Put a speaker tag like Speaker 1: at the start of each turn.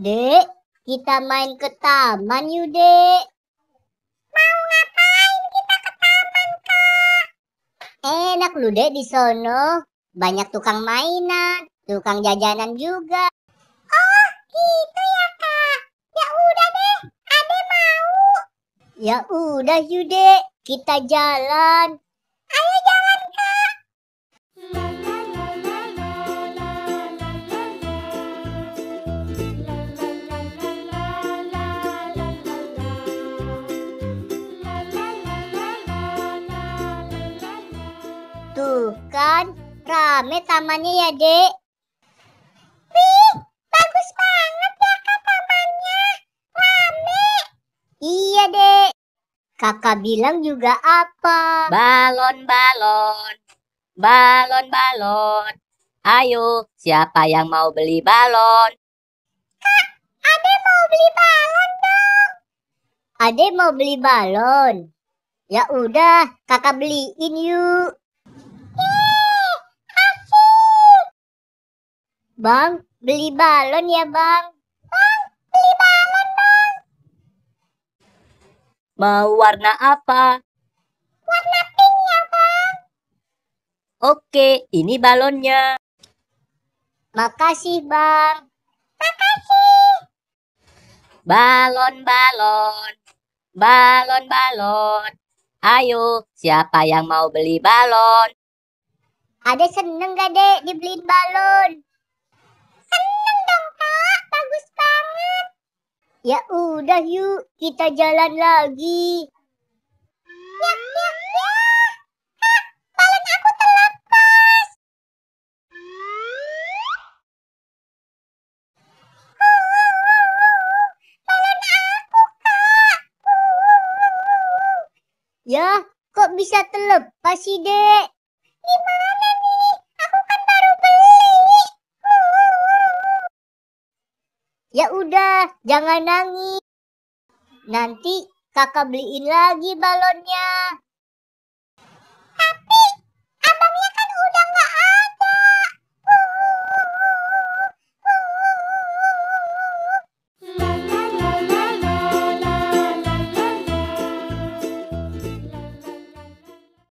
Speaker 1: Dek, kita main ke taman yuk, Dek.
Speaker 2: Mau ngapain kita ke taman, Kak?
Speaker 1: Enak lu, Dek, di sono. Banyak tukang mainan, tukang jajanan juga.
Speaker 2: Oh, gitu ya, Kak. Ya udah deh, Ade mau.
Speaker 1: Ya udah yuk, Dek, kita jalan.
Speaker 2: Ayo jalan, Kak.
Speaker 1: Tuh kan, rame tamannya ya, Dek.
Speaker 2: Wih, bagus banget ya, Kak, tamannya. Rame.
Speaker 1: Iya, Dek. Kakak bilang juga apa?
Speaker 3: Balon-balon, balon-balon. Ayo, siapa yang mau beli balon?
Speaker 2: Kak, Ade mau beli balon dong.
Speaker 1: Ade mau beli balon. Ya udah, kakak beliin yuk.
Speaker 2: Yeay, asik.
Speaker 1: Bang, beli balon ya, Bang.
Speaker 2: Bang, beli balon dong.
Speaker 3: Mau warna apa?
Speaker 2: Warna pink ya, Bang.
Speaker 3: Oke, ini balonnya.
Speaker 1: Makasih, Bang.
Speaker 2: Makasih.
Speaker 3: Balon-balon, balon-balon. Ayo, siapa yang mau beli balon?
Speaker 1: Ade seneng gak, Dek, dibeliin balon?
Speaker 2: Seneng dong, Kak. Bagus banget.
Speaker 1: Ya udah yuk, kita jalan lagi.
Speaker 2: Ya. Kak, balon aku terlepas. Balon aku, Kak.
Speaker 1: Ya, kok bisa terlepas sih, Dek?
Speaker 2: Gimana nih? Aku kan baru beli.
Speaker 1: Ya udah, jangan nangis. Nanti kakak beliin lagi balonnya.